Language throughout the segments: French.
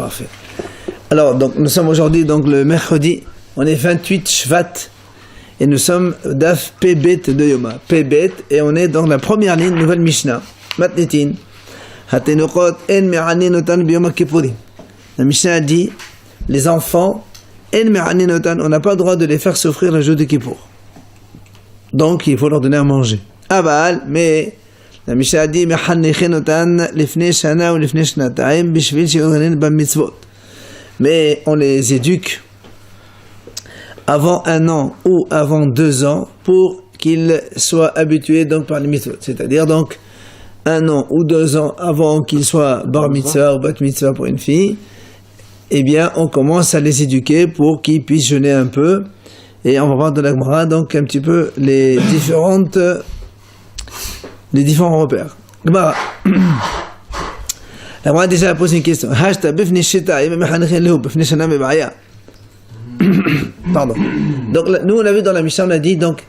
Parfait. Alors, donc, nous sommes aujourd'hui, donc, le mercredi, on est 28 Shvat, et nous sommes Daf Pebet de Yoma. Pebet, et on est dans la première ligne, nouvelle Mishnah. Matnitin. Hatenokot en me'ani notan biyom kippurim. La Mishnah a dit, les enfants, en me'ani notan, on n'a pas le droit de les faire souffrir le jour de Kippour. Donc, il faut leur donner à manger. Aval, mais, la Mishnah a dit, me'hannechen notan lifnei shana ou lifnei shnataim bishvil she'orenin b'mitzvot. Mais on les éduque avant 1 an ou avant 2 ans pour qu'ils soient habitués donc par les mitzvot. C'est-à-dire donc 1 an ou 2 ans avant qu'ils soient bar mitzvah ou bat mitzvah pour une fille, eh bien on commence à les éduquer pour qu'ils puissent jeûner un peu. Et on va voir de la Gemara donc un petit peu les différents repères. Gemara. La Gemara a déjà posé une question. Pardon. Donc nous on a vu dans la Mishnah, on a dit donc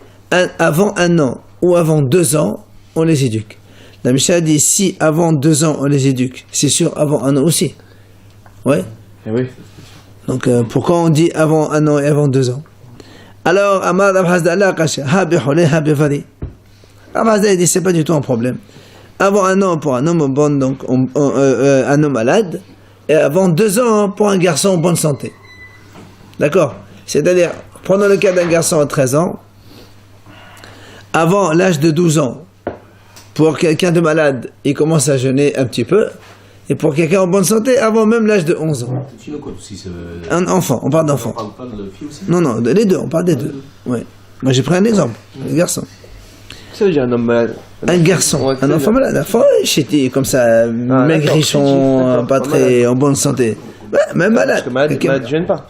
avant 1 an ou avant 2 ans, on les éduque. La Mishnah a dit si avant 2 ans on les éduque, c'est sûr avant 1 an aussi. Ouais. Oui. Donc pourquoi on dit avant 1 an et avant 2 ans? Alors Amar Abhazdallah Kasha Habihole Habifari. Abhazdallah dit c'est pas du tout un problème. Avant 1 an pour un homme bon, donc un homme malade, et avant 2 ans pour un garçon en bonne santé. D'accord? C'est-à-dire, prenons le cas d'un garçon à 13 ans, avant l'âge de 12 ans, pour quelqu'un de malade, il commence à jeûner un petit peu, et pour quelqu'un en bonne santé, avant même l'âge de 11 ans. Un enfant, on parle d'enfant. On parle pas de fille aussi. Non, les deux, on parle des deux. Ouais. Moi j'ai pris un exemple, le garçon. Ça veut dire un homme malade. Un garçon, Ouais, un enfant malade, un enfant chéti, comme ça, maigrichon, pas très en bonne santé. Ouais, même malade. Parce que malade jeûne pas.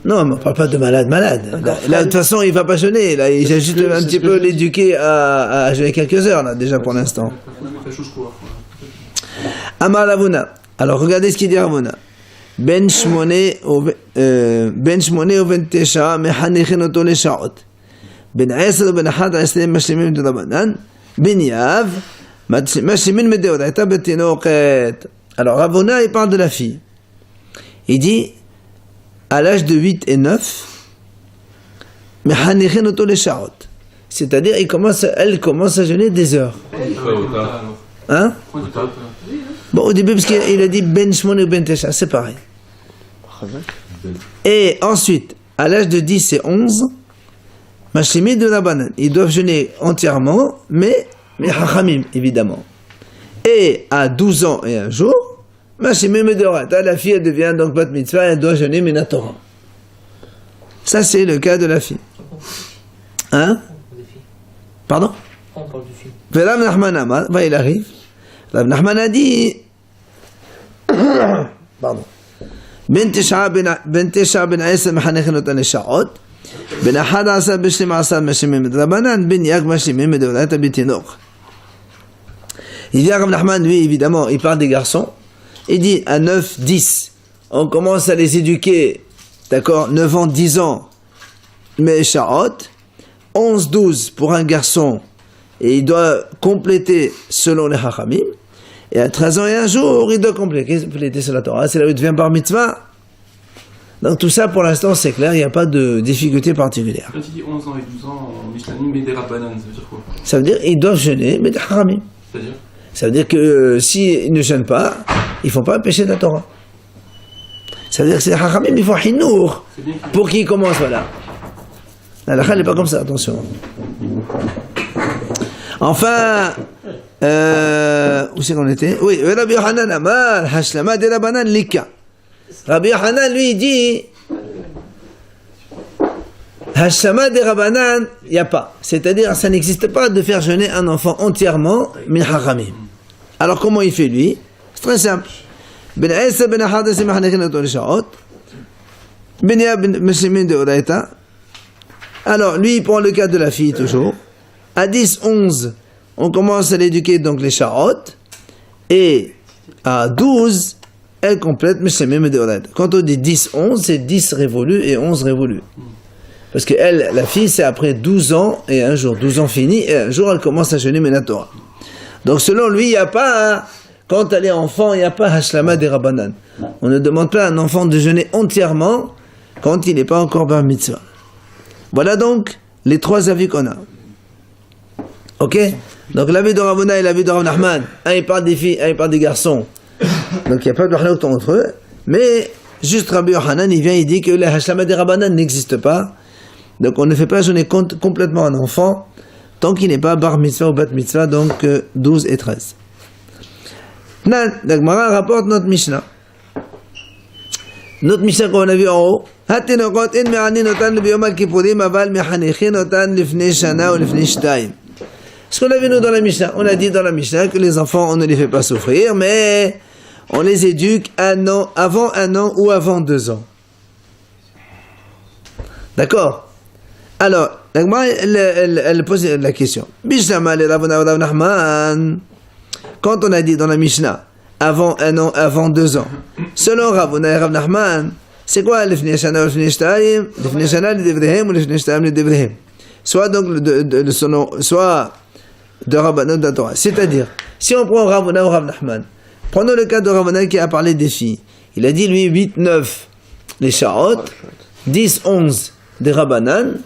Non, mais on ne parle pas de malade. Là, de toute façon, il ne va pas jeûner. Là, il a juste un petit peu l'éduquer à jeûner quelques heures, là, déjà pour l'instant. Amar Ravuna. Alors, regardez ce qu'il dit Ravuna. Ben shmone ou 29 mehanichin oto leshaot. Ben 10 ou ben 11 mashlimim de Rabanan. Ben yav mashlimin medeoraita betinoket. Alors, Ravuna, il parle de la fille. Il dit à l'âge de 8 et 9, c'est-à-dire elle commence à jeûner des heures. Hein? Bon, au début, parce qu'il a dit Ben Shmone ou Ben Tesha, c'est pareil. Et ensuite, à l'âge de 10 et 11, Mashimi de la banane, ils doivent jeûner entièrement, mais Hachamim, évidemment. Et à 12 ans et un jour, la fille elle devient donc bat mitzvah, elle doit jeûner Minatora. Ça c'est le cas de la fille. Hein? Pardon? On parle du film. Rav Nachman Amar, il arrive. Rav Nachman a dit pardon. Ben Tesha ben 10 מחנכן אותה לשעות, ben 11 ב-12 משלימים את רבנן, ben יג משלימים את דאורייתא בתינוק. Il dit à Rav Nachman, lui évidemment, il parle des garçons. Il dit à 9, 10, on commence à les éduquer, d'accord, 9 ans, 10 ans, mais sha'ot, 11, 12 pour un garçon, et il doit compléter selon les hachamim, et à 13 ans et un jour, il doit compléter sur la Torah, c'est là où il devient bar mitzvah. Donc tout ça, pour l'instant, c'est clair, il n'y a pas de difficulté particulière. Quand il dit 11 ans et 12 ans, Mishlanim et des Rabbanan, ça veut dire quoi? Ça veut dire qu'ils doivent jeûner, mais des hachamim. C'est-à-dire? Ça veut dire que s'ils ne jeûnent pas, ils ne font pas pécher de la Torah. Ça veut dire que c'est les hachamim, il faut hinour pour qu'ils commencent, voilà. La halakha n'est pas comme ça, attention. Enfin, où c'est qu'on était? Oui, Rabbi Yochanan Amar, Hashlama de Rabbanan Lika. Rabbi Yochanan, lui, il dit Hashlama de Rabbanan, il n'y a pas. C'est-à-dire, ça n'existe pas de faire jeûner un enfant entièrement, min hachamim. Alors, comment il fait, lui? C'est très simple. Ben 10 ben 11 מחנכין אותו לשעות. Ben יב משלימים דאורייתא. Alors, lui, il prend le cas de la fille, toujours. À 10, 11, on commence à l'éduquer, donc les sha'ot. Et à 12, elle complète משלימים דאורייתא. Quand on dit 10, 11, c'est 10 révolus et 11 révolus. Parce que elle, la fille, c'est après 12 ans et un jour. 12 ans finis, et un jour, elle commence à jeûner Minatora. Donc, selon lui, il n'y a pas quand elle est enfant, il n'y a pas Hashlama des Rabbanan. On ne demande pas à un enfant de jeûner entièrement quand il n'est pas encore bar mitzvah. Voilà donc les trois avis qu'on a. Ok? Donc l'avis de Rav Huna et l'avis de Rav Nachman, un il parle des filles, un il parle des garçons. Donc il n'y a pas de mahlouk entre eux. Mais juste Rabbi Yochanan, il vient, il dit que la Hashlama des Rabbanan n'existe pas. Donc on ne fait pas jeûner complètement un enfant tant qu'il n'est pas bar mitzvah ou bat mitzvah, donc 12 et 13. La Gemara rapporte notre Mishnah. Notre Mishnah qu'on a vu en haut. התינוקות אין מענין אותן ביום הכיפורים אבל מחנכים אותן לפני שנה ולפני שתיים. Ce qu'on a vu nous dans la Mishnah, on a dit dans la Mishnah que les enfants on ne les fait pas souffrir, mais on les éduque avant 1 an ou avant 2 ans. D'accord? Alors, elle pose la question. Quand on a dit dans la Mishnah avant 1 an, avant 2 ans, selon Rav Huna et Rav Nachman, c'est quoi l'ifnei shana ou l'ifnei shtayim? L'ifnei shana l'idevrehem ou l'ifnei shtayim l'idevrehem? Soit donc soit de Rabbanon de la Torah. C'est-à-dire, si on prend Rav Huna ou Rav Nachman, prenons le cas de Rav Huna qui a parlé des filles. Il a dit lui 8, 9 les Sha'ot, 10, 11 des Rabbanan,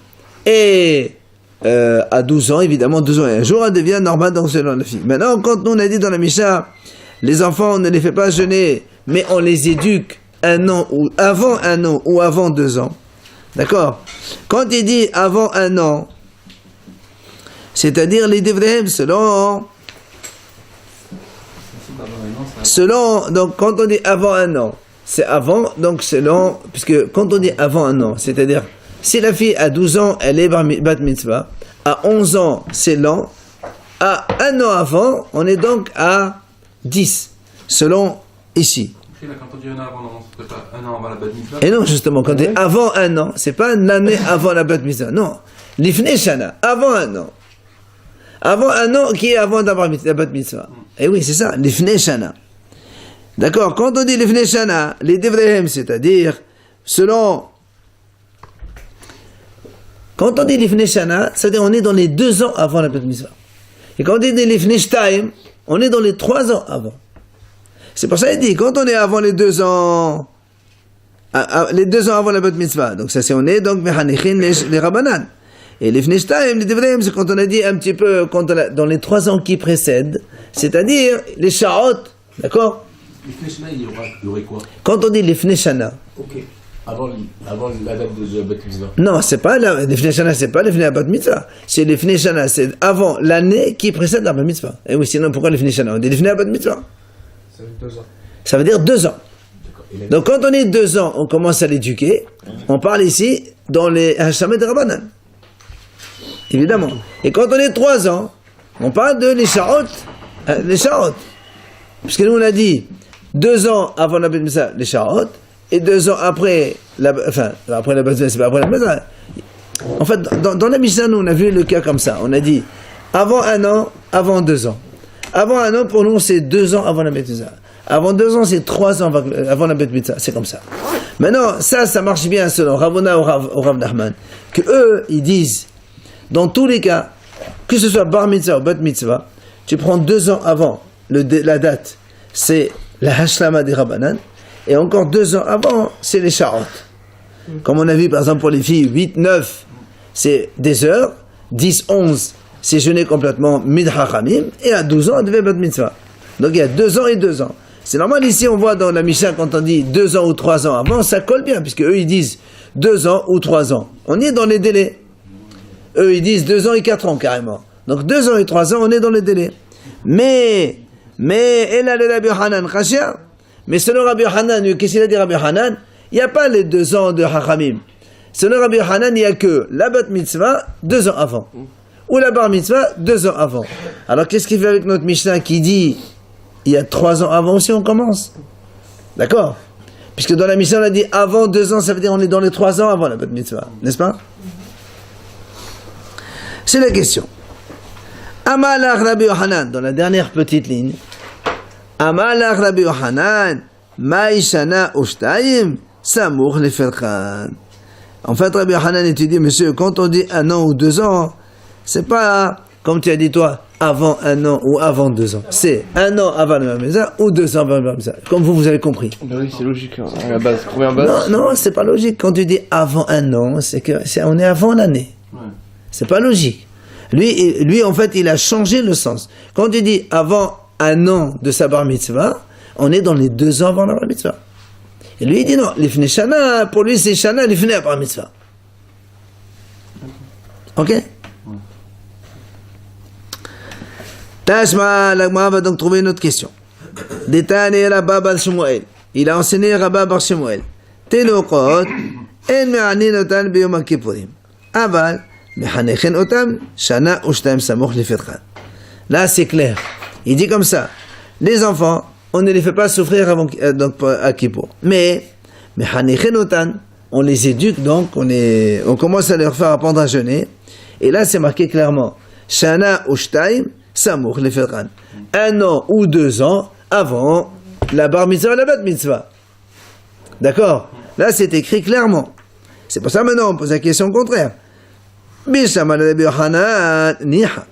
et à 12 ans, évidemment, 12 ans et un jour, elle devient normale donc selon la fille. Maintenant, quand nous on a dit dans la Mishnah, les enfants, on ne les fait pas jeûner, mais on les éduque 1 an ou avant 1 an ou avant 2 ans. D'accord? Quand il dit avant 1 an, c'est-à-dire les devrehem selon, donc quand on dit avant 1 an, c'est avant, donc selon, puisque quand on dit avant 1 an, c'est-à-dire si la fille a 12 ans, elle est bat mitzvah, à 11 ans, c'est l'an, à 1 an avant, on est donc à 10, selon ici. Quand on dit 1 an avant, non, c'est pas 1 an avant la bat mitzvah. Et non, justement, quand on dit avant 1 an, c'est pas l'année avant la bat mitzvah, non. L'ifnei shana, avant 1 an. Avant 1 an qui est avant la bat mitzvah. Et oui, c'est ça, l'ifnei shana. D'accord, quand on dit l'ifnei shana, les devrehem, c'est-à-dire, selon... Quand on dit l'ifnei shana, c'est-à-dire on est dans les 2 ans avant la bat mitzvah. Et quand on dit l'ifnei shtayim, on est dans les 3 ans avant. C'est pour ça qu'il dit, quand on est avant les 2 ans, les 2 ans avant la bat mitzvah, donc ça c'est on est donc mechanechin les rabbanan. Et les fneshtaim, les devreim, c'est quand on a dit un petit peu, dans les 3 ans qui précèdent, c'est-à-dire les sha'ot, d'accord? Les fneshana, il y aurait quoi? Quand on dit les fneshana. Ok. Avant la date de la bat mitzvah. Non, c'est pas les fneshana, c'est pas les fnei bat mitzvah. C'est les fneshana, c'est avant l'année qui précède la bat mitzvah. Et oui, sinon pourquoi les fneshana? On dit les fnei bat mitzvah. Ça veut dire 2 ans. Ça veut dire 2 ans. Donc quand on est 2 ans, on commence à l'éduquer. On parle ici dans les Hashamet de Rabbanan. Évidemment. Et quand on est 3 ans, on parle de les Sha'ot. Puisque nous on a dit 2 ans avant la bat mitzvah, les Sha'ot, et 2 ans après après la bat mitzvah, c'est pas après la bat mitzvah. En fait, dans la Mishnah, nous on a vu le cas comme ça. On a dit avant 1 an, avant 2 ans. Avant 1 an, pour nous, c'est 2 ans avant la bet mitzvah. Avant 2 ans, c'est 3 ans avant la bet mitzvah. C'est comme ça. Maintenant, ça marche bien selon Rav Huna ou Rav Nachman. Que eux, ils disent, dans tous les cas, que ce soit bar mitzvah ou bat mitzvah, tu prends 2 ans avant la date, c'est la hashlama des Rabbanan, et encore 2 ans avant, c'est les sha'ot. Comme on a vu, par exemple, pour les filles, 8, 9, c'est des heures, 10, 11, c'est jeûner complètement mid hachamim, et à 12 ans, elle devait bat mitzvah. Donc il y a 2 ans et 2 ans. C'est normal ici, on voit dans la Mishnah, quand on dit 2 ans ou 3 ans avant, ça colle bien, puisque eux ils disent 2 ans ou 3 ans. On y est dans les délais. Eux ils disent 2 ans et 4 ans carrément. Donc 2 ans et 3 ans, on est dans les délais. Mais, et là le Rabbi Yochanan, Khashia, mais selon Rabbi Yochanan, qu'est-ce qu'il a dit Rabbi Yochanan? Il n'y a pas les 2 ans de hachamim. Selon Rabbi Yochanan, il n'y a que la bat mitzvah 2 ans avant. Ou la bar mitzvah 2 ans avant. Alors qu'est-ce qu'il fait avec notre Mishnah qui dit il y a 3 ans avant aussi on commence? D'accord? Puisque dans la Mishnah on a dit avant 2 ans, ça veut dire on est dans les 3 ans avant la bat mitzvah, n'est-ce pas? C'est la question. Amalach Rabbi Yochanan, dans la dernière petite ligne. Amalach Rabbi Yochanan, Maïshana Ushtaim, Samour Leferchan. En fait, Rabbi Yochanan étudie, monsieur, quand on dit 1 an ou 2 ans, c'est pas, comme tu as dit toi, avant 1 an ou avant 2 ans. C'est 1 an avant le bar mitzvah ou 2 ans avant le bar mitzvah. Comme vous avez compris. Bah oui, c'est logique, hein, à la base, première base. Non, non, c'est pas logique. Quand tu dis avant 1 an, on est avant l'année. Ouais. C'est pas logique. Lui, en fait, il a changé le sens. Quand tu dis avant 1 an de sa bar mitzvah, on est dans les 2 ans avant la bar mitzvah. Et lui, il dit non, l'ifne shana, pour lui, c'est shana, l'ifne bar mitzvah. Ok? Tashma, l'agma va donc trouver une autre question. Détané Rabba bar Shemuel. Il a enseigné Rabba bar Shemuel. Tenokot, en me'anin otan biyom kippurim. Aval, me'hanechin otam, shana ushtaim samoch lefetchan. Là, c'est clair. Il dit comme ça. Les enfants, on ne les fait pas souffrir avant, donc, à Kippour. Mais, me'hanechin otan, on les éduque, donc, on commence à leur faire apprendre à jeûner. Et là, c'est marqué clairement. Shana ushtaim, samoch lefetchan. 1 an ou 2 ans avant la bar mitzvah, la bat mitzvah. D'accord? Là, c'est écrit clairement. C'est pour ça maintenant, on pose la question contraire. Bishama Rabbi Yochanan, niha.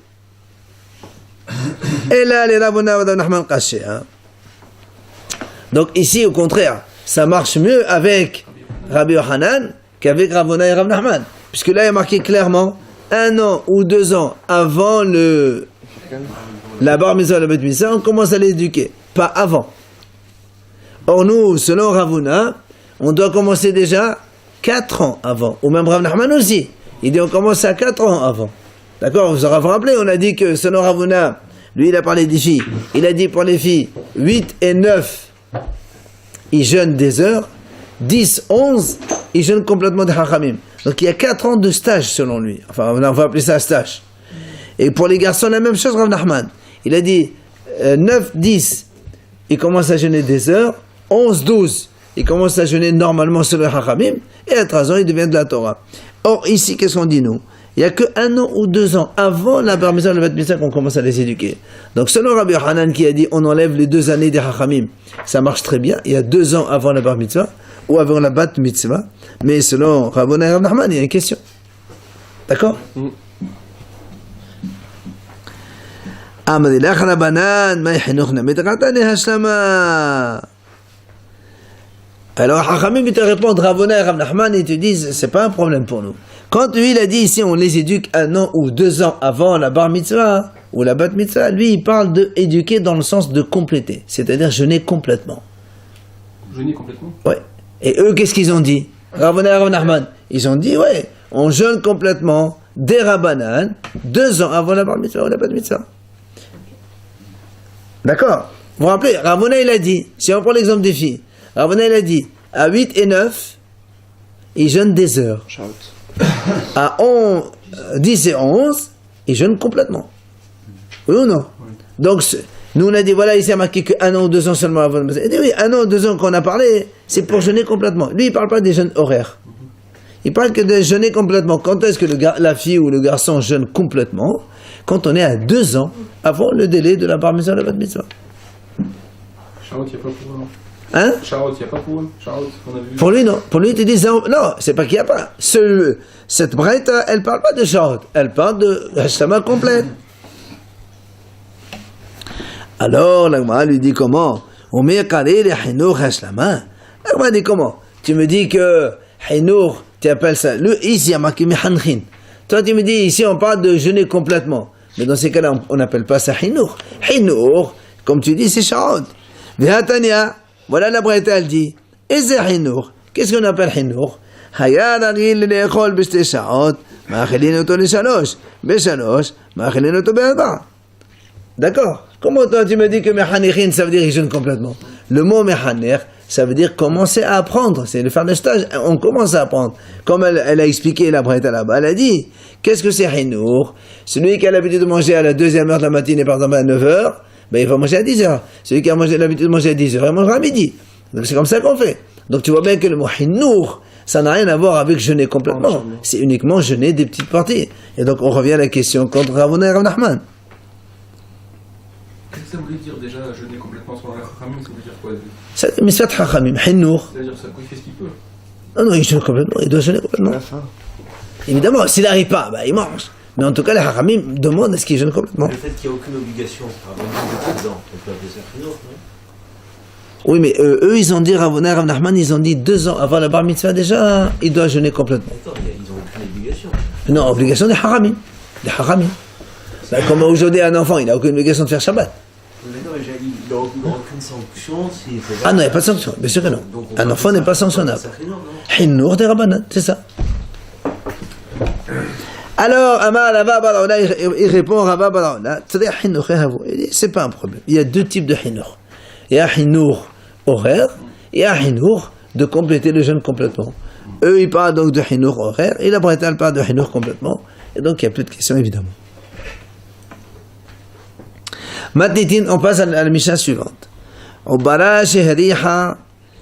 Et là, les Rabuna Rav Nachman Kaché. Donc ici, au contraire, ça marche mieux avec Rabbi Yochanan qu'avec Ravuna et Rav Nachman. Puisque là, il est marqué clairement 1 an ou 2 ans avant la bar mitzvah, la bat mitzvah, on commence à l'éduquer. Pas avant. Or nous, selon Ravuna, on doit commencer déjà 4 ans avant. Ou même Rav Nachman aussi. Il dit on commence à 4 ans avant. D'accord? Vous aurez rappelé, on a dit que selon Ravuna, lui il a parlé des filles. Il a dit pour les filles, 8 et 9, ils jeûnent des heures. 10, 11, ils jeûnent complètement des hachamim. Donc il y a 4 ans de stage selon lui. Enfin, on va appeler ça un stage. Et pour les garçons, la même chose, Rav Nachman. Il a dit 9, 10, ils commencent à jeûner des heures. 11, 12, ils commencent à jeûner normalement sur le hachamim. Et à 13 ans, ils deviennent de la Torah. Or, ici, qu'est-ce qu'on dit nous? Il n'y a que 1 an ou 2 ans avant la bar mitzvah, le bat mitzvah qu'on commence à les éduquer. Donc, selon Rabbi Yochanan qui a dit on enlève les 2 années des hachamim, ça marche très bien. Il y a 2 ans avant la bar mitzvah ou avant la bat mitzvah. Mais selon Ravuna et Rav Nachman, il y a une question. D'accord? Amadilach Rabanan, ma yichinuch namitratane hashlama. Alors, Hachamim, il te répond, Ravuna et Rav Nachman, ils te disent, c'est pas un problème pour nous. Quand lui, il a dit ici, on les éduque 1 an ou 2 ans avant la bar mitzvah, ou la bat mitzvah, lui, il parle de éduquer dans le sens de compléter, c'est-à-dire jeûner complètement. Jeûner complètement? Ouais. Et eux, qu'est-ce qu'ils ont dit? Ravuna et Rav Nachman, ils ont dit, ouais, on jeûne complètement des Rabbanan 2 ans avant la bar mitzvah ou la bat mitzvah. D'accord? Vous vous rappelez, Ravuna, il a dit, si on prend l'exemple des filles, Ravuna, il a dit, à 8 et 9, ils jeûnent des heures. À 10 et 11, ils jeûnent complètement. Oui ou non? Oui. Donc, nous, on a dit, voilà, ici, il y a marqué que 1 an ou 2 ans seulement avant. Il dit, oui, 1 an ou 2 ans qu'on a parlé, c'est pour jeûner complètement. Lui, il ne parle pas des jeûnes horaires. Il parle que de jeûner complètement. Quand est-ce que la fille ou le garçon jeûne complètement? Quand on est à 2 ans avant le délai de la bar mitzvah, la bat mitzvah. Charlotte, il n'y a pas pour eux. Hein? Charlotte, il n'y a pas pour eux. Charlotte, qu'on a vu. Pour lui, non. Pour lui, tu dis, non, c'est pas qu'il n'y a pas. Cette braïta, elle parle pas de Charlotte. Elle parle de Hashtama complète. Alors, l'agma lui dit comment? L'agma dit comment? Tu me dis que Hinour, tu appelles ça. Ici, il y a marqué Mehanchin. Toi, tu me dis, ici, on parle de jeûner complètement. Mais dans ces cas-là, on n'appelle pas ça Hinour. Hinour, comme tu dis, c'est Charlotte. Vihatania. Voilà la braïta, elle dit. Et c'est Hinour. Qu'est-ce qu'on appelle Hinour? Hayad aril l'école b'shte sha'ot, ma'achelin oto l'shalosh, b'shalosh, ma'achelin oto b'arba. D'accord? Comment toi tu me dis que mechanichin, ça veut dire qu'ils jeûnent complètement? Le mot mechaner, ça veut dire commencer à apprendre. C'est le faire le stage. On commence à apprendre. Comme elle a expliqué la braïta là-bas, elle a dit, qu'est-ce que c'est Hinour? Celui qui a l'habitude de manger à la 2e heure de la matinée, par exemple à 9h, ben il va manger à 10h. Celui qui a l'habitude de manger à 10h, il mangera à midi. Donc c'est comme ça qu'on fait. Donc tu vois bien que le mot Hinour, ça n'a rien à voir avec jeûner complètement. C'est uniquement jeûner des petites parties. Et donc on revient à la question contre Ravuna et Rav Nachman. Qu'est-ce que ça voulait dire déjà, jeûner complètement sur la Chachamim? Ça veut dire quoi? C'est Misvat Chachamim, Hinour. C'est-à-dire ça, il fait ce qu'il peut. Non, il jeûne complètement, il doit jeûner complètement. Évidemment, s'il n'arrive pas, bah, il mange. Mais en tout cas, les haramim demandent à ce qu'il jeûne complètement. Le fait qu'il n'y a aucune obligation avant de 10 ans, on peut appeler ça chinois, non? Oui, mais eux, ils ont dit, Ravuna et Rav Nachman, ils ont dit 2 ans avant la bar mitzvah, déjà, il doit jeûner complètement. D'accord, ils n'ont aucune obligation. Non, obligation des haramim. Des haramim. Ben, comme aujourd'hui, un enfant, il n'a aucune obligation de faire Shabbat. D'accord, mais il n'a aucune sanction s'il fait. Ah non, il n'y a pas de sanction, bien sûr que non. Donc, Un enfant n'est pas sanctionnable. C'est chinois, non? Hinnour des Rabbanan, c'est ça. Alors, Amar Rava Baraona, il répond Rava Baraona, il dit, c'est pas un problème. Il y a 2 types de Hinnour. Il y a Hinnour horaire, et il y a Hinnour de compléter le jeûne complètement. Eux, ils parlent donc de Hinnour horaire, et la Bretagne parle de Hinnour complètement, et donc il n'y a plus de questions évidemment. Matnitin, on passe à la Mishnah suivante. Obara shehriha,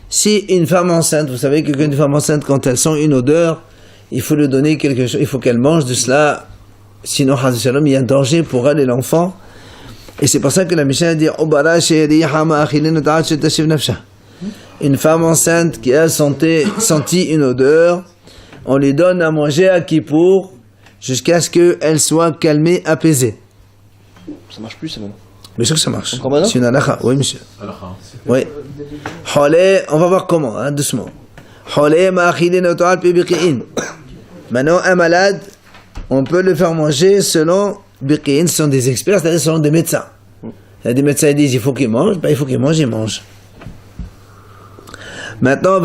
si une femme enceinte, vous savez qu'une femme enceinte, quand elle sent une odeur, il faut lui donner quelque chose, il faut qu'elle mange de cela, sinon, il y a un danger pour elle et l'enfant. Et c'est pour ça que la Mishnah dit Obara shehriha ma'achilin ta'at shetashiv nafsha. Une femme enceinte qui a senti une odeur, on lui donne à manger à Kippour jusqu'à ce qu'elle soit calmée, apaisée. Ça marche plus, ça maintenant. Bien sûr que ça marche. Encore maintenant C'est une halakha, oui monsieur. Alors, Oui. Holé, on va voir comment, hein, doucement. Holé ma'achilin ta'at biqi'in. Maintenant, un malade, on peut le faire manger selon biqi'in, ce sont des experts, c'est-à-dire selon des médecins. Il y a des médecins qui disent il faut qu'il mange, ben, il faut qu'il mange, il mange. Maintenant,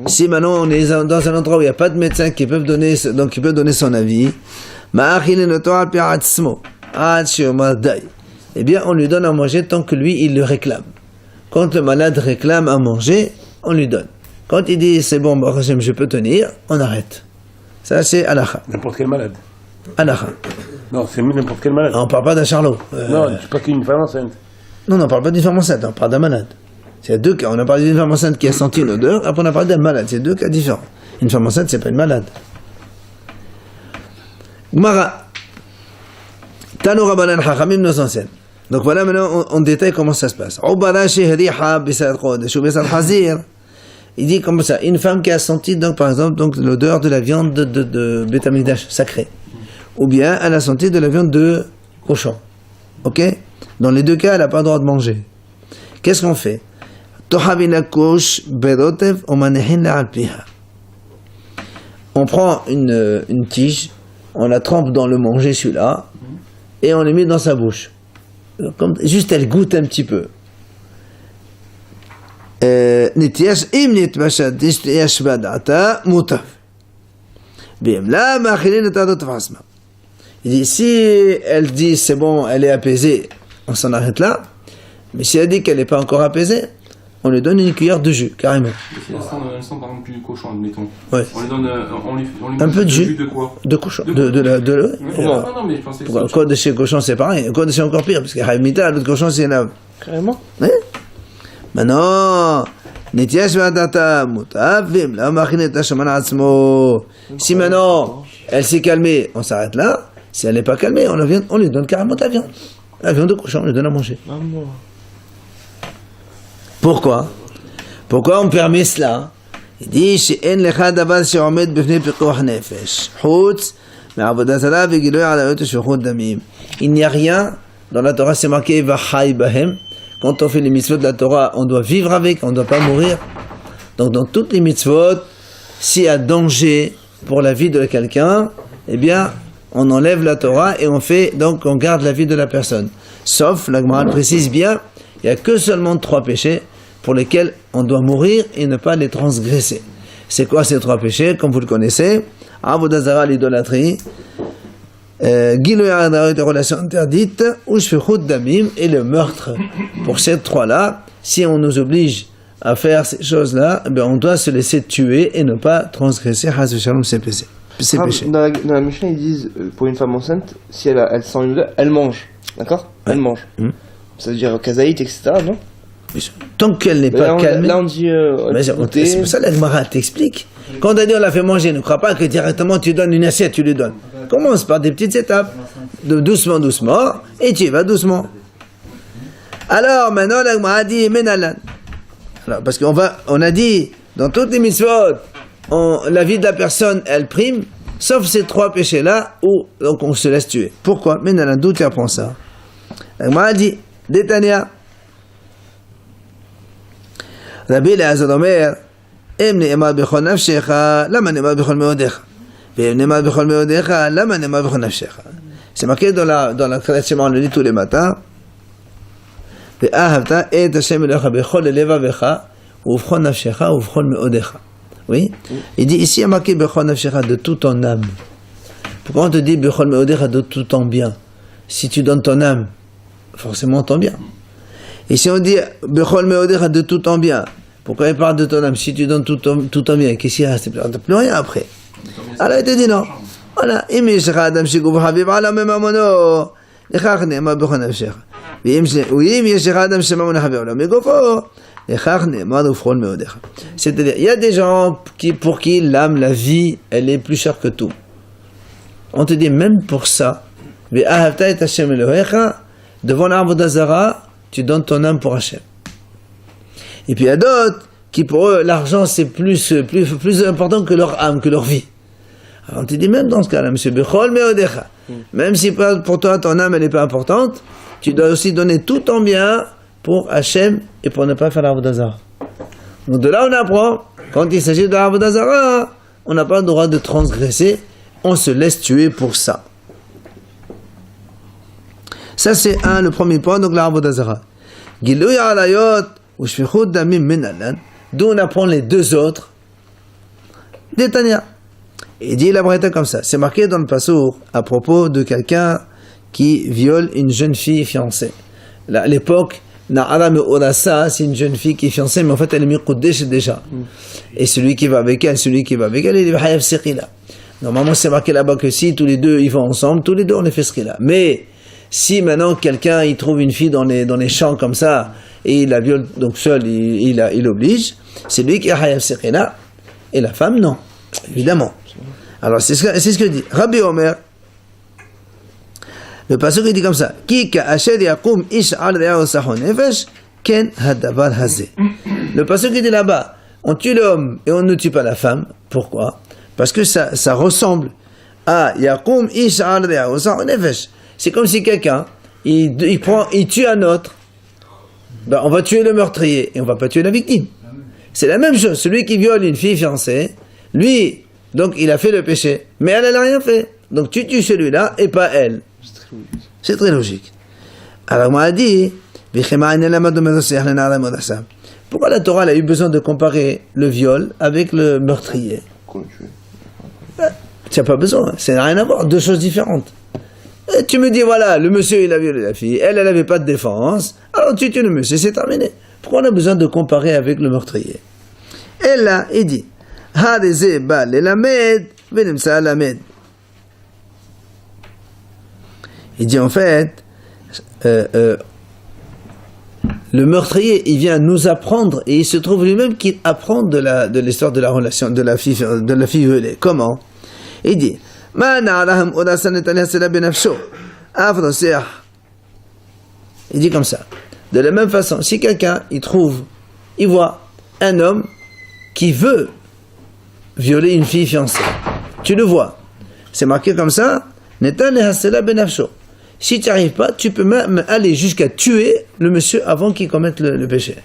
si maintenant on est dans un endroit où il n'y a pas de médecin qui peut donner son avis, eh bien on lui donne à manger tant que lui il le réclame. Quand le malade réclame à manger, on lui donne. Quand il dit c'est bon, je peux tenir, on arrête. Ça c'est halakha. N'importe quel malade. Halakha. Non, c'est n'importe quel malade. On ne parle pas d'un charlot. Non, je pas qu'une femme enceinte. Non, on ne parle pas d'une femme enceinte, on parle d'un malade. C'est 2 cas. On a parlé d'une femme enceinte qui a senti une odeur, après on a parlé d'un malade. C'est 2 cas différents. Une femme enceinte, c'est pas une malade. Gmara. Tano Rabbanan Chachamim nos anciennes. Donc voilà, maintenant on détaille comment ça se passe. Ubara shehriha bisad chodesh ou bisad chazir. Il dit comme ça, une femme qui a senti donc par exemple donc l'odeur de la viande de Beth Amikdash sacrée, ou bien elle a senti de la viande de cochon. Ok? Dans les 2 cas, elle n'a pas le droit de manger. Qu'est-ce qu'on fait? On prend une tige, on la trempe dans le manger celui-là, et on le met dans sa bouche. Juste elle goûte un petit peu. Il dit, si elle dit c'est bon, elle est apaisée, on s'en arrête là. Mais si elle dit qu'elle n'est pas encore apaisée, on lui donne une cuillère de jus, carrément. Si elle sent par exemple du cochon, admettons. Ouais. On lui donne on lui Un peu de jus. de quoi? De cochon. De Comment? Non, mais je pensais que Le code de chez cochon, c'est pareil. Le code de chez encore pire, parce que Haïmita, l'autre cochon, c'est là. Carrément. Oui. Maintenant, si maintenant elle s'est calmée, on s'arrête là. Si elle n'est pas calmée, on lui donne carrément de la viande. La viande de cochon, on lui donne à manger. Pourquoi on permet cela? Il dit il n'y a rien dans la Torah, c'est marqué Vachai Bahem. Quand on fait les mitzvot de la Torah, on doit vivre avec, on ne doit pas mourir. Donc dans toutes les mitzvot, s'il y a danger pour la vie de quelqu'un, eh bien, on enlève la Torah et on garde la vie de la personne. Sauf, la Gemara précise bien, il n'y a que seulement 3 péchés pour lesquels on doit mourir et ne pas les transgresser. C'est quoi ces 3 péchés? Comme vous le connaissez, Avodah Zara, l'idolâtrie, Giloy Haradarot, les relations interdites, ou Shfichut Damim, et le meurtre. Pour ces 3-là, si on nous oblige à faire ces choses-là, on doit se laisser tuer et ne pas transgresser ces péchés. Dans la Mishnah, ils disent, pour une femme enceinte, si elle sent une odeur, elle mange. D'accord? Elle mange. Ça veut dire kazaït, etc., non? Tant qu'elle n'est pas calmée. Là, on dit. C'est pour ça que la Gemara t'explique. Quand on dit on l'a fait manger, ne crois pas que directement tu donnes une assiette, tu lui donnes. Commence par des petites étapes. Doucement, et tu y vas doucement. Alors, maintenant, la Gemara dit Menalan. Alors, parce qu'on a dit, dans toutes les mitzvot, la vie de la personne, elle prime, Sauf ces 3 péchés-là où donc on se laisse tuer. Pourquoi? Mais dans un doute, tu apprends ça. L'Agmara dit, Détania. Rabbi Elazar Omer, Em ne'emar bechol nafshecha, lama ne'emar bechol meodecha. Ve'em ne'emar bechol meodecha, lama ne'emar bechol nafshecha. C'est marqué dans la Kriyat Shema, on le lit tous les matins. Ve'ahavta et Hashem Elohecha bechol levavecha, uvchol nafshecha, uvchol meodecha. Oui? Il dit ici, il y a marqué bechol nafshecha, de tout ton âme. Pourquoi on te dit bechol meodecha, de tout ton bien? Si tu donnes ton âme, forcément ton bien. Et si on dit bechol meodecha, de tout ton bien, pourquoi il parle de ton âme? Si tu donnes tout ton bien, qu'est-ce qu'il reste? Tu n'as plus rien après. Alors il te dit non. Voilà. אם יש לך אדם שגוף חביב עליו מממונו, לכך נאמר בכל נפשך. ואם יש לך אדם שממון חביב עליו מגופו, לכך נאמר ובכל מאודיך. C'est-à-dire, il y a des gens pour qui l'âme, la vie, elle est plus chère que tout. On te dit même pour ça, ואהבת את השם אלוהיך, devant l'Avodah Zara, tu donnes ton âme pour Hachem. Et puis il y a d'autres qui pour eux l'argent c'est plus important que leur âme, que leur vie. Alors on te dit même dans ce cas-là, monsieur Bechol Meodecha, même si pour toi ton âme elle n'est pas importante, tu dois aussi donner tout ton bien pour Hachem et pour ne pas faire l'Avodah Zara. Donc de là on apprend, quand il s'agit de l'Avodah Zara, on n'a pas le droit de transgresser, on se laisse tuer pour ça. Ça c'est le premier point, donc l'Avodah Zara. Gilui alayot ou shfichut damim minalan, d'où on apprend les 2 autres. Détania. Il dit la braïta comme ça. C'est marqué dans le passour à propos de quelqu'un qui viole une jeune fille fiancée. Là, à l'époque, Na'ara me'orasa, c'est une jeune fille qui est fiancée, mais en fait elle est miqoudesh déjà. Et celui qui va avec elle, il est hayav sirila. Normalement c'est marqué là-bas que si tous les deux ils vont ensemble, tous les deux on les fait sirila. Mais si maintenant quelqu'un il trouve une fille dans les champs comme ça et il la viole donc seul, il oblige, c'est lui qui a hayav sirila et la femme non, évidemment. Alors c'est ce que dit Rabbi Omer. Le pasuk dit comme ça: Ki ka'asher yakum ish al re'ahu sahon nefesh ken hadavar hazeh. Le pasuk dit là-bas, on tue l'homme et on ne tue pas la femme. Pourquoi? Parce que ça ressemble à yakum ish al re'ahu sahon nefesh. C'est comme si quelqu'un il tue un autre. Ben, on va tuer le meurtrier et on va pas tuer la victime. C'est la même chose. Celui qui viole une fille fiancée, lui, donc il a fait le péché, mais elle n'a rien fait. Donc tu tues celui-là et pas elle. C'est très logique. Alors moi a dit, pourquoi la Torah a eu besoin de comparer le viol avec le meurtrier? Tu n'as pas besoin, ça n'a rien à voir, 2 choses différentes. Et tu me dis, voilà, le monsieur il a violé la fille, elle n'avait pas de défense, alors tu tues le monsieur, c'est terminé. Pourquoi on a besoin de comparer avec le meurtrier? Et là, il dit, il dit en fait, le meurtrier, il vient nous apprendre, et il se trouve lui-même qu'il apprend de l'histoire de la relation de la fille violée. Comment? Il dit, il dit comme ça. De la même façon, si quelqu'un, il voit un homme qui veut violer une fille fiancée, tu le vois, c'est marqué comme ça, si tu n'y arrives pas, tu peux même aller jusqu'à tuer le monsieur avant qu'il commette le péché.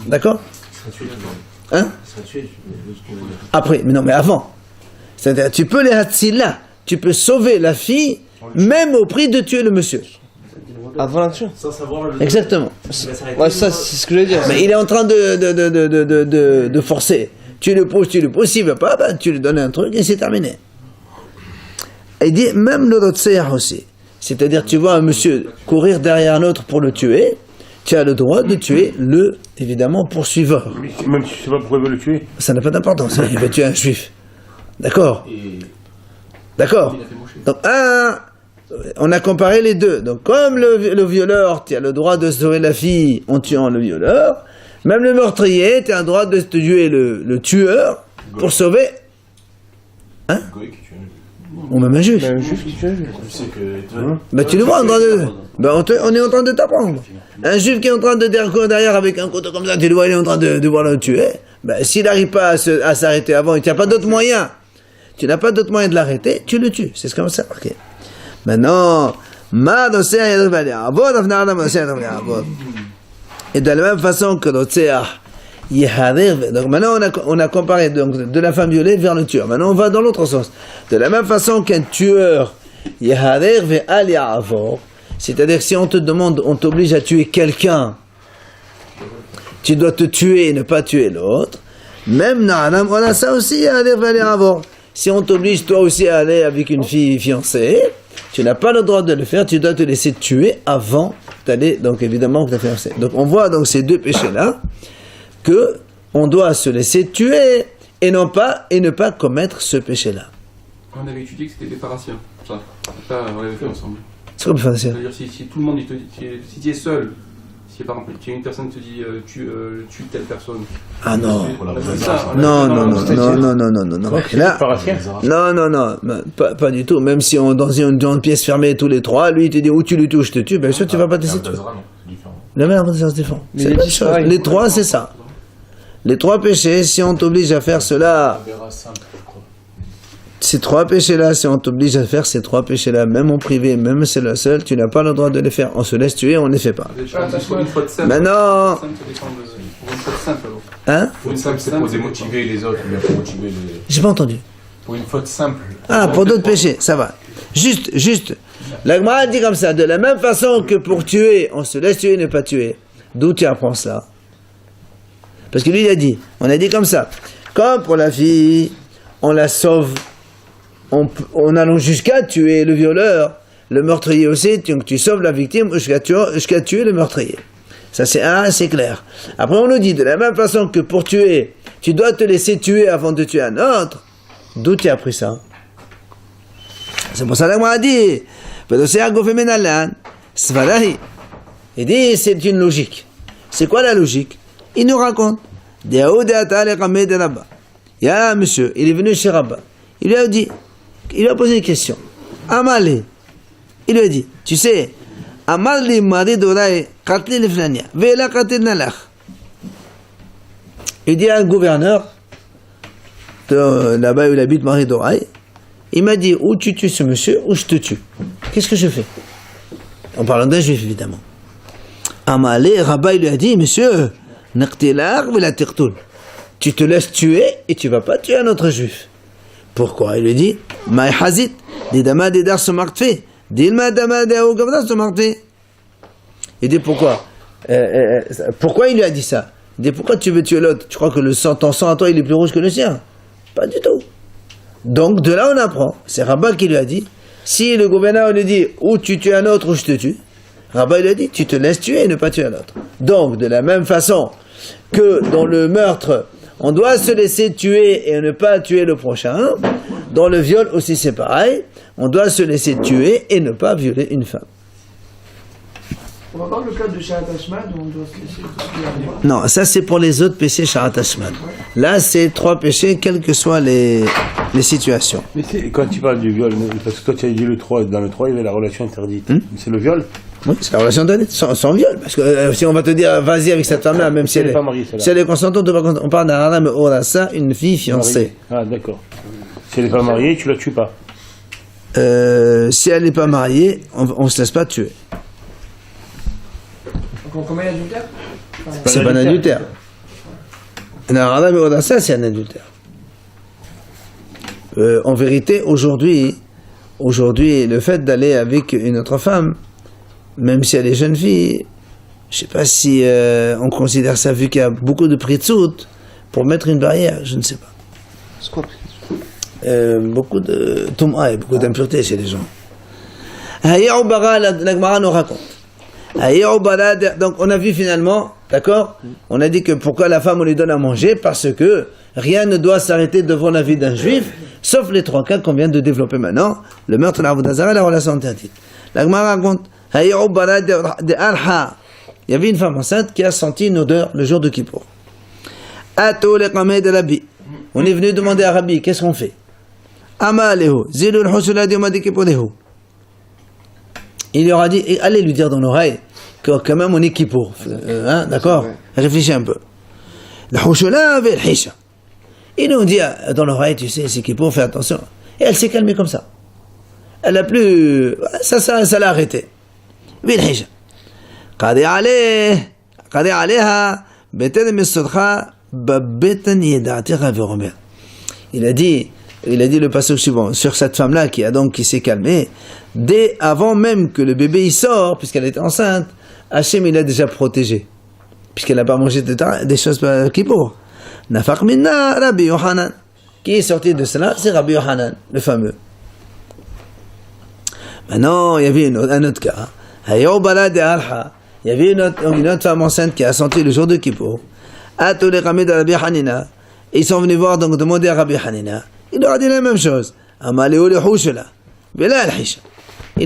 D'accord? Hein? Après, mais non, mais avant. C'est-à-dire, tu peux les hatzila, tu peux sauver la fille, même au prix de tuer le monsieur. Avant l'action. Exactement. Ouais, ça, c'est ce que je veux dire. Mais il est en train de forcer. Tu le pousses, s'il ne veut pas, ben, tu lui donnes un truc et c'est terminé. Et il dit, même le rotseah aussi. C'est-à-dire, tu vois un monsieur courir derrière un autre pour le tuer, tu as le droit de tuer le, évidemment, poursuiveur. Même si tu ne sais pas pourquoi il veut le tuer. Ça n'a pas d'importance, il va tuer un juif. D'accord? D'accord? Donc, on a comparé les 2. Donc, comme le violeur, tu as le droit de sauver la fille en tuant le violeur, même le meurtrier, tu as le droit de tuer le tueur pour sauver. Hein? Ou même un juif. Un juif qui tue un juif. Ben, tu le vois en train de. Ben, on est en train de t'apprendre. Un juif qui est en train de courir derrière avec un couteau comme ça, tu le vois, il est en train de vouloir le tuer. Ben, s'il n'arrive pas à s'arrêter avant, il n'y a pas d'autre moyen. tu n'as pas d'autre moyen de l'arrêter, tu le tues. C'est ce qu'on s'est marqué. Maintenant, et de la même façon que donc maintenant on a comparé donc, de la femme violée vers le tueur. Maintenant on va dans l'autre sens. De la même façon qu'un tueur, c'est-à-dire que si on te demande, on t'oblige à tuer quelqu'un, tu dois te tuer et ne pas tuer l'autre. Même on a ça aussi à aller avant. Si on t'oblige toi aussi à aller avec une fille fiancée, tu n'as pas le droit de le faire, tu dois te laisser tuer avant d'aller, donc évidemment, ta fiancée. Donc on voit donc ces deux péchés-là, que on doit se laisser tuer et ne pas commettre ce péché-là. On avait étudié que c'était déparation. Ça, on l'avait fait ensemble. C'est quoi le faire? C'est-à-dire si tout le monde, si tu es seul, si par exemple une personne te dit tue telle personne. Ah non. Ça, Non. Là, non, pas du tout. Même si on dans une pièce fermée tous les trois, lui il te dit ou tu le tues ou je te tue, bien sûr tu vas pas te laisser tuer. La mère c'est différent. C'est la même chose. Les trois c'est ça. Les trois péchés, si on t'oblige à faire cela, ces trois péchés-là, si on t'oblige à faire ces trois péchés-là, même en privé, même c'est le seul, tu n'as pas le droit de les faire. On se laisse tuer, on ne les fait pas. Une faute simple. Maintenant, Pour une faute simple alors. hein? Pour une simple, c'est pour démotiver les autres, bien pour motiver les... J'ai pas entendu. Pour une faute simple. Ah, pour d'autres péchés, ça va. Juste. La Gemara dit comme ça, de la même façon que pour tuer, on se laisse tuer et ne pas tuer. D'où tu apprends ça? Parce que lui, il a dit, on a dit comme ça, comme pour la fille, on la sauve, on allons jusqu'à tuer le violeur, le meurtrier aussi, tu sauves la victime jusqu'à tuer le meurtrier. Ça c'est clair. Après on nous dit, de la même façon que pour tuer, tu dois te laisser tuer avant de tuer un autre. D'où tu as appris ça? C'est pour ça que moi a dit, il dit, c'est une logique. C'est quoi la logique? Il nous raconte. Il y a un monsieur, il est venu chez Rabba. Il lui a dit, il lui a posé une question. Amali. Il lui a dit, tu sais, Amali mari d'oraï, katli lefnania, vela katli nalach. Il dit à un gouverneur, là-bas où il habite, mari d'oraï, il m'a dit, ou tu tues ce monsieur, ou je te tue. Qu'est-ce que je fais? En parlant d'un juif, évidemment. Amali, Rabba, il lui a dit, monsieur, tu te laisses tuer et tu ne vas pas tuer un autre juif. Pourquoi? Il lui dit, il dit pourquoi? Pourquoi il lui a dit ça? Il dit pourquoi tu veux tuer l'autre? Tu crois que ton sang à toi il est plus rouge que le sien? Pas du tout. Donc de là on apprend. C'est Rabba qui lui a dit, si le gouverneur lui dit ou tu tues un autre ou je te tue, Rabba il a dit tu te laisses tuer et ne pas tuer un autre. Donc de la même façon que dans le meurtre, on doit se laisser tuer et ne pas tuer le prochain. Dans le viol aussi c'est pareil. On doit se laisser tuer et ne pas violer une femme. On va voir le cas de Shahat Hashmad où on doit se laisser tuer. Non, ça c'est pour les autres péchés Shahat Hashmad. Là c'est 3 péchés, quelles que soient les situations. Mais quand tu parles du viol, parce que toi tu as dit le 3, dans le 3 il y avait la relation interdite. C'est le viol? Oui, c'est la relation interdite, sans viol. Parce que si on va te dire, vas-y avec cette femme-là, même si elle est pas mariée, si elle est consentante, on parle d'un haram orasa, une fille fiancée. Ah d'accord. Si elle n'est pas mariée, tu la tues pas. Si elle n'est pas mariée, on ne se laisse pas tuer. Donc on commet l'adultère? C'est pas un adultère. Un haram orasa, c'est un adultère. En vérité, aujourd'hui, le fait d'aller avec une autre femme, même si elle est jeune fille, je sais pas si on considère ça, vu qu'il y a beaucoup de pritzout, pour mettre une barrière, je ne sais pas. C'est quoi? Beaucoup de toum'a et beaucoup d'impureté chez les gens. La Gemara nous raconte. Donc on a vu finalement, d'accord? On a dit que pourquoi la femme on lui donne à manger? Parce que rien ne doit s'arrêter devant la vie d'un juif, sauf les 3 cas qu'on vient de développer maintenant, le meurtre, l'avodah zara et la relation interdite. La Gemara raconte, il y avait une femme enceinte qui a senti une odeur le jour de Kippour. On est venu demander à Rabbi, qu'est-ce qu'on fait? Il leur a dit, allez lui dire dans l'oreille que quand même on est Kippour. D'accord? Réfléchis un peu. Il nous dit dans l'oreille, tu sais, c'est qu'il faut faire attention. Et elle s'est calmée comme ça. Elle a plus... Ça l'a arrêté. بالحجة قضي عليها بتدم الصدقة ببتن يدعتها في غمير. Il a dit le passage suivant sur cette femme-là qui s'est calmée dès avant même que le bébé il sort, puisqu'elle était enceinte. Hachem il l'a déjà protégée puisqu'elle n'a pas mangé des choses qui pour. Nafaq minna Rabbi Yohanan. Qui est sorti de cela? C'est Rabbi Yohanan, le fameux. Maintenant, il y avait un autre cas. Il y avait une autre femme enceinte qui a senti le jour de Kippour. Ils sont venus voir, donc demander à Rabbi Hanina. Il leur a dit la même chose. Ils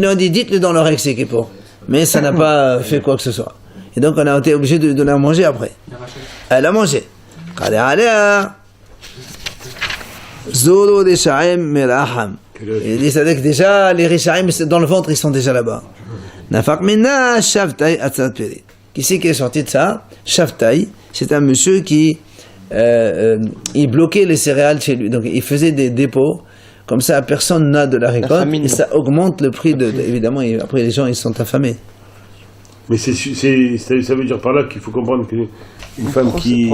nous ont dit, dites-le dans l'oreille que c'est Kippour. Mais ça n'a pas fait quoi que ce soit. Et donc on a été obligé de lui donner à manger après. Elle a mangé. Zoro de Shaim Meraham. Il dit, c'est-à-dire que déjà, les Rishaim, dans le ventre, ils sont déjà là-bas. Nafaq minna Shavtai Atzat Peri. Qui c'est qui est sorti de ça? Shavtai, c'est un monsieur qui il bloquait les céréales chez lui. Donc il faisait des dépôts, comme ça personne n'a de la récolte, et ça augmente le prix évidemment, et après les gens ils sont affamés. Mais ça veut dire par là qu'il faut comprendre qu'une femme qui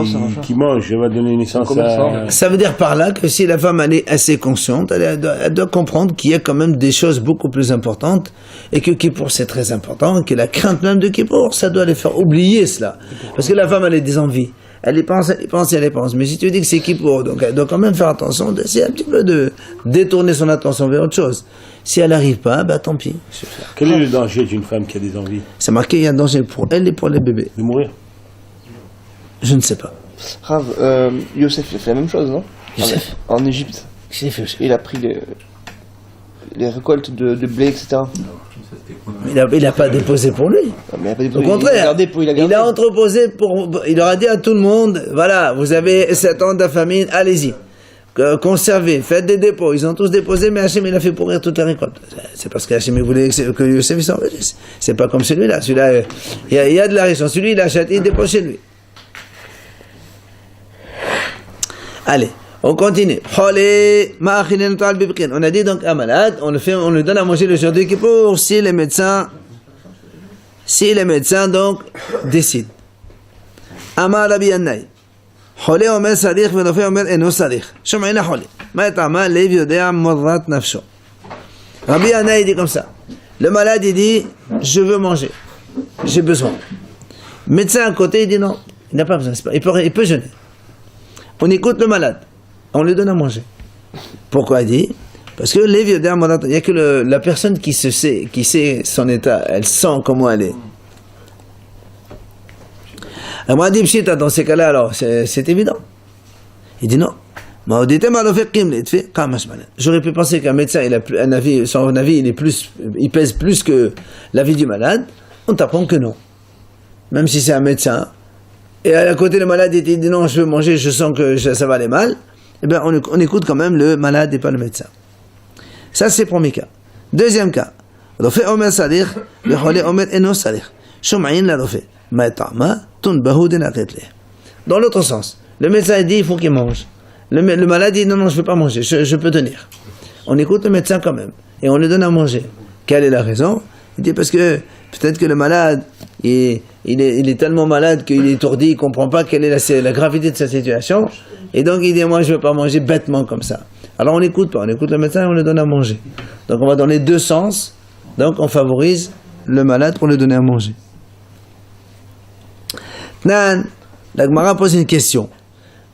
mange, elle va donner naissance à... Ça veut dire par là que si la femme elle est assez consciente, elle doit comprendre qu'il y a quand même des choses beaucoup plus importantes, et que Kippour c'est très important, et que la crainte même de Kippour, ça doit les faire oublier cela. Parce que la femme elle a des envies. Elle y pense. Mais si tu dis que c'est Kippour, donc elle doit quand même faire attention, d'essayer un petit peu de détourner son attention vers autre chose. Si elle n'arrive pas, bah tant pis. Quel est le danger d'une femme qui a des envies? C'est marqué, il y a un danger pour elle et pour les bébés. De mourir? Je ne sais pas. Rav, Yosef, il a fait la même chose, non? Yosef. En Égypte. Il a pris les récoltes de blé, etc. Il n'a pas déposé pour lui. Au contraire, il a entreposé il leur a dit à tout le monde, voilà, vous avez 7 ans de famine, allez-y, conservez, faites des dépôts. Ils ont tous déposé, mais Hachem il a fait pourrir toute la récolte. C'est parce que Hachem voulait que Yosef s'en revenisse. C'est pas comme celui-là. Celui-là, il y a de la richesse. Celui, il achète, il dépose chez lui. Allez. On continue. On a dit donc un malade, on le donne à manger le jour de Kippour si les médecins donc décident. Amar Rabbi Yannai. חולה אומר סליח ורופא אומר אינו סליח. שומעים לחולה. מה יטעמה? לב יודע מורת נפשו. Rabbi Yannai dit comme ça. Le malade il dit je veux manger. J'ai besoin. Le médecin à côté il dit non, il n'a pas besoin. Il peut jeûner. On écoute le malade. On lui donne à manger. Pourquoi il dit? Parce que les vieux il n'y a que la personne qui sait son état, elle sent comment elle est. Alors moi, dit pshita, dans ces cas-là, alors c'est évident. Il dit non. J'aurais pu penser qu'un médecin, il a un avis, son avis, il pèse plus que l'avis du malade. On t'apprend que non. Même si c'est un médecin. Et à côté, le malade, il dit non, je veux manger, je sens que ça va aller mal. Eh bien, on écoute quand même le malade et pas le médecin. Ça, c'est le premier cas. Deuxième cas. Dans l'autre sens, le médecin dit il faut qu'il mange. Le malade dit non, je ne veux pas manger, je peux tenir. On écoute le médecin quand même et on lui donne à manger. Quelle est la raison? Il dit parce que peut-être que le malade, il est tellement malade qu'il est étourdi, il ne comprend pas quelle est la gravité de sa situation. Et donc il dit moi je ne veux pas manger bêtement comme ça. Alors on n'écoute pas, on écoute le médecin et on lui donne à manger. Donc on va dans les deux sens, donc on favorise le malade pour lui donner à manger. Nan, la Gemara pose une question.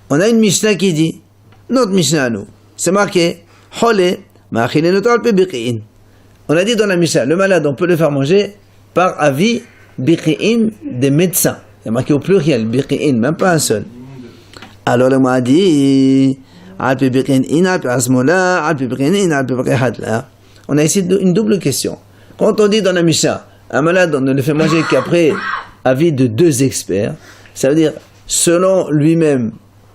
On a une Mishnah qui dit, notre Mishnah à nous, c'est marqué, Hole, ma'achilenotal pe biqi'in. On a dit dans la Mishnah, le malade on peut le faire manger par avis biqi'in des médecins. Il y a marqué au pluriel, biqi'in, même pas un seul. Alors le m'a dit, on a ici une double question. Quand on dit dans la Mishnah, un malade on ne le fait manger qu'après avis de 2 experts, ça veut dire selon lui-même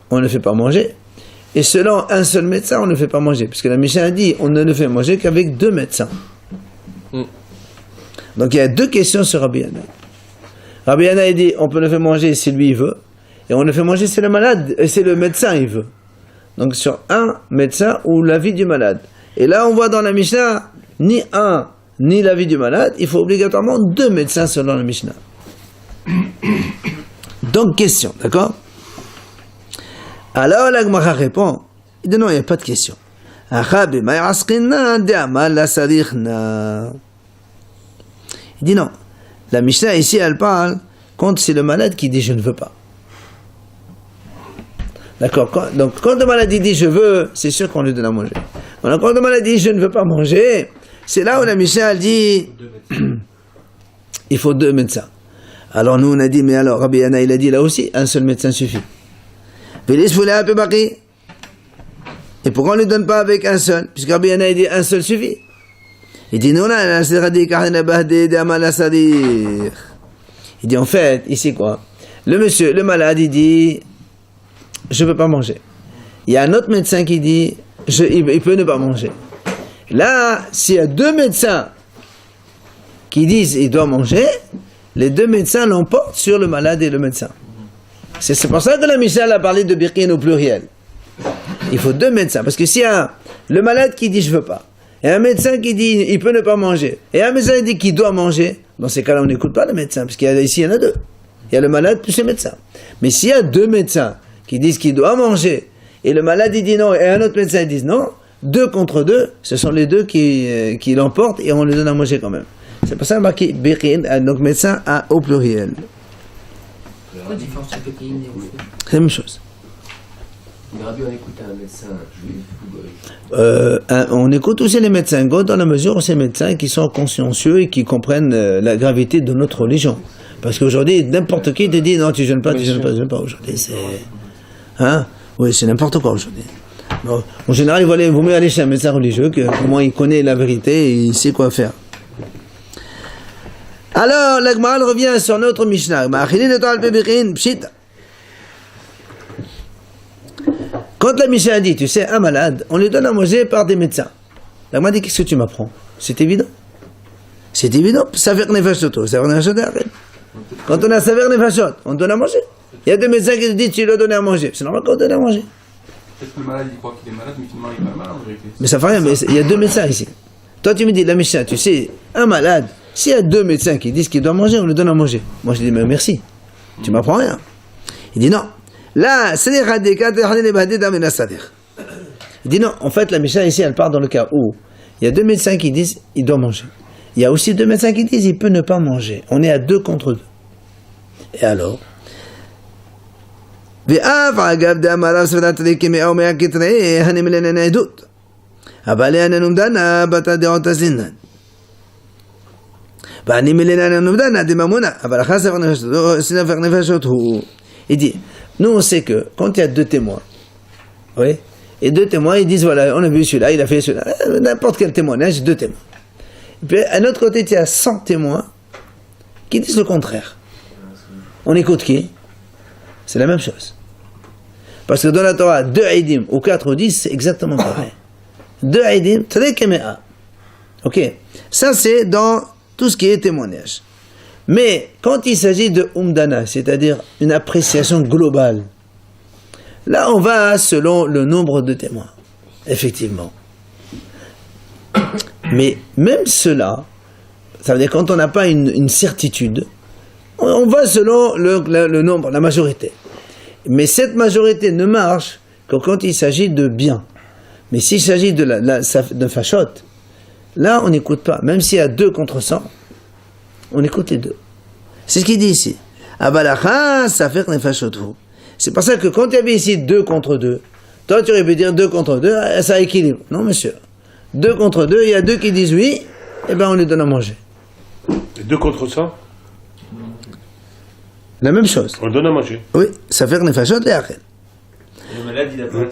on ne le fait pas manger, et selon un seul médecin on ne le fait pas manger, puisque la Mishnah a dit on ne le fait manger qu'avec 2 médecins. Donc il y a 2 questions sur Rabbi Yannai. Rabbi Yannai dit on peut le faire manger si lui il veut, et on le fait manger si le malade, et si le médecin il veut. donc sur un médecin ou l'avis du malade. Et là, on voit dans la Mishnah, ni un, ni l'avis du malade, il faut obligatoirement 2 médecins selon la Mishnah. Donc, question, d'accord? Alors, la Gemara répond, il dit non, il n'y a pas de question. Il dit non. La Mishnah ici, elle parle quand c'est le malade qui dit je ne veux pas. D'accord? Donc, quand le malade dit je veux, c'est sûr qu'on lui donne à manger. Alors, quand le malade dit je ne veux pas manger, c'est là où la Mishnah elle dit il faut 2 médecins. Alors, nous on a dit, mais alors, Rabbi Yana il a dit là aussi, un seul médecin suffit. Et pourquoi on ne lui donne pas avec un seul? Puisque Rabbi Yana il dit un seul suffit. Il dit non, il dit en fait, ici quoi? Le malade il dit je ne peux pas manger. Il y a un autre médecin qui dit il peut ne pas manger. Là, s'il y a 2 médecins qui disent il doit manger, les 2 médecins l'emportent sur le malade et le médecin. C'est pour ça que la Mishnah a parlé de birkin au pluriel. Il faut 2 médecins. Parce que s'il y a le malade qui dit je veux pas, et un médecin qui dit il peut ne pas manger, et un médecin qui dit qu'il doit manger, dans ces cas-là on n'écoute pas le médecin, parce qu'ici il y en a 2. Il y a le malade plus le médecin. Mais s'il y a 2 médecins qui disent qu'il doit manger, et le malade il dit non, et un autre médecin il dit non, 2 contre 2, ce sont les 2 qui l'emportent et on lui donne à manger quand même. C'est pour ça marqué birkin, donc médecin au pluriel. C'est la différence entre Békin et Oufé. C'est la même chose. On aurait dû écouter un médecin juif. On écoute aussi les médecins goths dans la mesure où ces médecins qui sont consciencieux et qui comprennent la gravité de notre religion. Parce qu'aujourd'hui, n'importe qui te dit non, tu jeûnes pas, tu jeûnes pas. Aujourd'hui, c'est. Hein? Oui, c'est n'importe quoi aujourd'hui. Bon, en général, il vaut mieux aller chez un médecin religieux que au moins il connaît la vérité et il sait quoi faire. Alors, la Gemara revient sur notre Mishnah. Quand la Mishnah dit, tu sais, un malade, on lui donne à manger par des médecins. La Gemara dit, qu'est-ce que tu m'apprends? C'est évident. C'est évident. Saver nefashot, saver nefashot. Quand on a saver nefashot, on donne à manger. Il y a 2 médecins qui te disent, tu dois donner à manger. C'est normal qu'on donne à manger. Peut-être que le malade il croit qu'il est malade, mais finalement il n'est pas malade en vérité. Mais ça fait rien, mais il y a 2 médecins ici. Toi, tu me dis, la Mishnah, tu sais, un malade, s'il y a 2 médecins qui disent qu'il doit manger, on lui donne à manger. Moi, je dis, mais merci. Tu m'apprends rien. Il dit non. Là, il dit non. En fait, la Mishnah ici, elle part dans le cas où il y a 2 médecins qui disent il doit manger. Il y a aussi 2 médecins qui disent il peut ne pas manger. On est à 2 contre 2. Et alors? Il dit, nous on sait que quand il y a 2 témoins, oui, et 2 témoins ils disent voilà, on a vu celui-là, il a fait celui-là, n'importe quel témoignage, 2 témoins. Et puis à l'autre côté, il y a 100 témoins qui disent le contraire. On écoute qui? C'est la même chose. Parce que dans la Torah, 2 aidim ou 4 ou 10, c'est exactement pareil. 2 aidim, tadekemea. Ok, ça c'est dans tout ce qui est témoignage. Mais quand il s'agit de umdana, c'est-à-dire une appréciation globale, là on va selon le nombre de témoins, effectivement. Mais même cela, ça veut dire quand on n'a pas une certitude, on va selon le nombre, la majorité. Mais cette majorité ne marche que quand il s'agit de bien. Mais s'il s'agit de fachot, là on n'écoute pas. Même s'il y a 2 contre 100, on écoute les 2. C'est ce qu'il dit ici. C'est pour ça que quand il y avait ici 2 contre 2, toi tu aurais pu dire 2 contre 2, ça équilibre. Non monsieur. 2 contre 2, il y a 2 qui disent oui, et bien on les donne à manger. Et 2 contre 100? La même chose. On le donne à manger. Oui, ça fait nefashot les achel. Le malade, il a pas.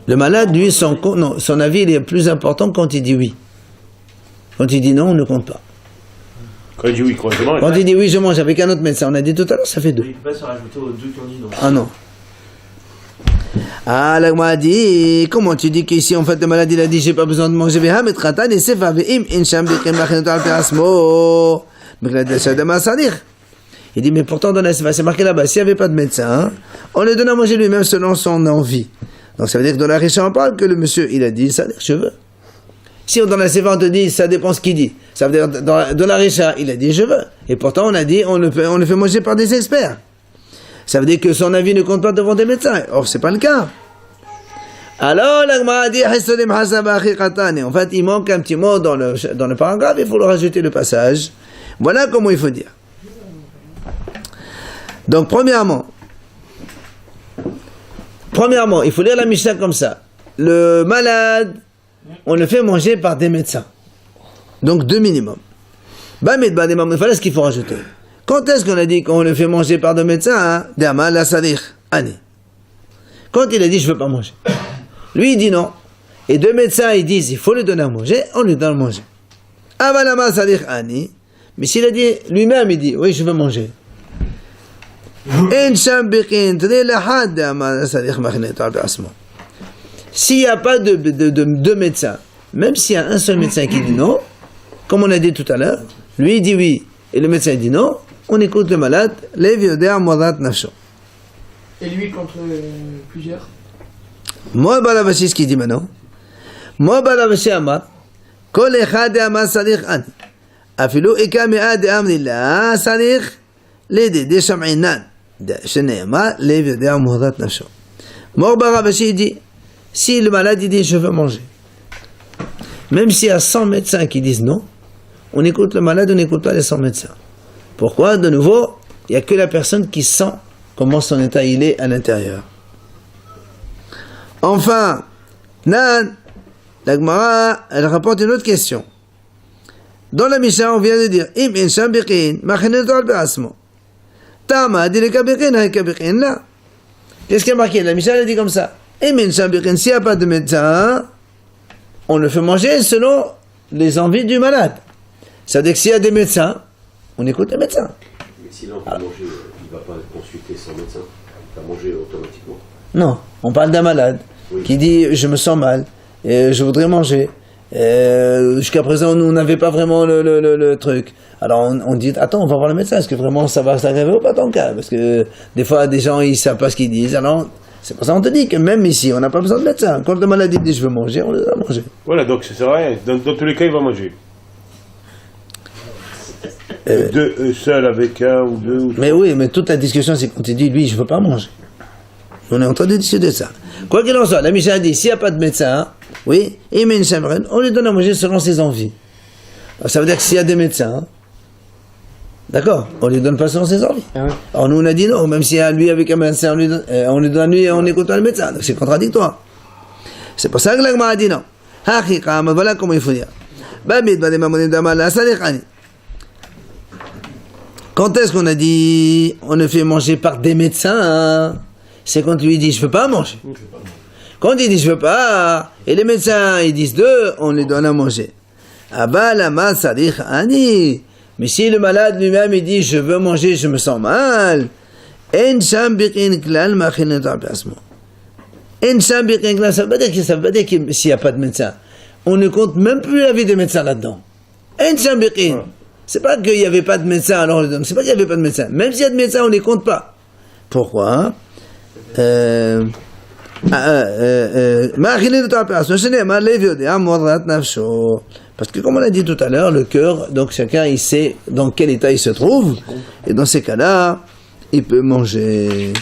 Le malade, lui, son avis il est plus important quand il dit oui. Quand il dit non, on ne compte pas. Quand il dit oui, quand je mange. Quand il dit oui, je mange avec un autre médecin, on a dit tout à l'heure, ça fait 2. Il ne peut pas se rajouter aux 2 qui ont dit non. Ah non. Ah, là, moi, dit, comment tu dis qu'ici, en fait, le malade, il a dit, j'ai pas besoin de manger, il dit, mais pourtant, dans la c'est marqué là-bas, s'il n'y avait pas de médecin, on lui donne à manger lui-même selon son envie. Donc ça veut dire que dans la Risha, on parle que le monsieur, il a dit, ça veut dire je veux. Si dans la Sefa, on te dit, ça dépend ce qu'il dit. Ça veut dire, dans la Risha, il a dit, je veux. Et pourtant, on a dit, on le fait manger par des experts. Ça veut dire que son avis ne compte pas devant des médecins. Or, c'est pas le cas. Alors, la Gemara dit, en fait, il manque un petit mot dans le paragraphe, il faut le rajouter le passage. Voilà comment il faut dire. Donc, premièrement, il faut lire la Mishnah comme ça. Le malade, on le fait manger par des médecins. Donc, 2 minimum. Voilà ce qu'il faut rajouter. Quand est-ce qu'on a dit qu'on le fait manger par des médecins? Quand il a dit, je ne veux pas manger. Lui, il dit non. Et 2 médecins, ils disent, il faut lui donner à manger, on lui donne à manger. Mais s'il a dit, lui-même, il dit, oui, je veux manger. S'il n'y a pas de médecin, même s'il y a un seul médecin qui dit non, comme on a dit tout à l'heure, lui il dit oui, et le médecin dit non, on écoute le malade, et lui contre plusieurs. Moi, Balavashi, ce qu'il dit maintenant, moi, Balavashi Amar, Kol echad amar sarich ani, afilu eka me'ad amrillah sarich, l'aider des cham'inan, שנאמר, לב יודע ומהודת נפשו. Mor Balavashi dit, si le malade il dit je veux manger, même s'il y a 100 médecins qui disent non, on écoute le malade, on n'écoute pas les 100 médecins. Pourquoi? De nouveau, il n'y a que la personne qui sent comment son état il est à l'intérieur. Enfin, Nan, la Gemara, elle rapporte une autre question. Dans la Mishnah, on vient de dire, Im in sham biqin, machinetu al be'asmo. Tama, dit le kabiqin, hay kabiqin là. Qu'est-ce qui a marqué? La Mishnah, elle dit comme ça. Im in sham biqin, s'il n'y a pas de médecin, on le fait manger selon les envies du malade. C'est-à-dire que s'il y a des médecins, on écoute les médecins. Mais s'il a envie de manger, il ne va pas consulter son médecin. Il va manger automatiquement. Non, on parle d'un malade qui dit je me sens mal, et je voudrais manger. Jusqu'à présent, nous n'avions pas vraiment le truc. Alors on dit attends, on va voir le médecin. Est-ce que vraiment ça va s'aggraver ou pas ton cas? Parce que des fois, des gens ils savent pas ce qu'ils disent. Alors c'est pour ça qu'on te dit que même ici, on n'a pas besoin de médecin. Quand le malade dit je veux manger, on le doit manger. Voilà, donc ça sert à rien. Dans tous les cas, il va manger. Seul avec un ou deux. Ou mais oui, mais toute la discussion, c'est qu'on te dit lui, je veux pas manger. On est en train de discuter de ça. Quoi qu'il en soit, la Mishnah dit, s'il n'y a pas de médecin, oui, on lui donne à manger selon ses envies. Alors, ça veut dire que s'il y a des médecins, d'accord, on ne lui donne pas selon ses envies. Ah ouais. Alors nous on a dit non, même s'il y a lui avec un médecin, on lui donne à lui et on n'écoute pas le médecin. Donc c'est contradictoire. C'est pour ça que la Gemara a dit non. Voilà comment il faut dire. Quand est-ce qu'on a dit on ne fait manger par des médecins? C'est quand lui dit je veux pas manger. Quand il dit je veux pas, et les médecins ils disent deux, on les donne à manger. Mais si le malade lui-même il dit je veux manger, je me sens mal, ça veut pas dire que s'il n'y a pas de médecin, on ne compte même plus l'avis des médecins là-dedans. C'est pas qu'il n'y avait pas de médecin, alors on les donne. C'est pas qu'il n'y avait pas de médecin. Même s'il y a de médecins, on ne les compte pas. Pourquoi? Parce que comme on a dit tout à l'heure, le cœur, donc chacun il sait dans quel état il se trouve, et dans ces cas-là, il peut manger.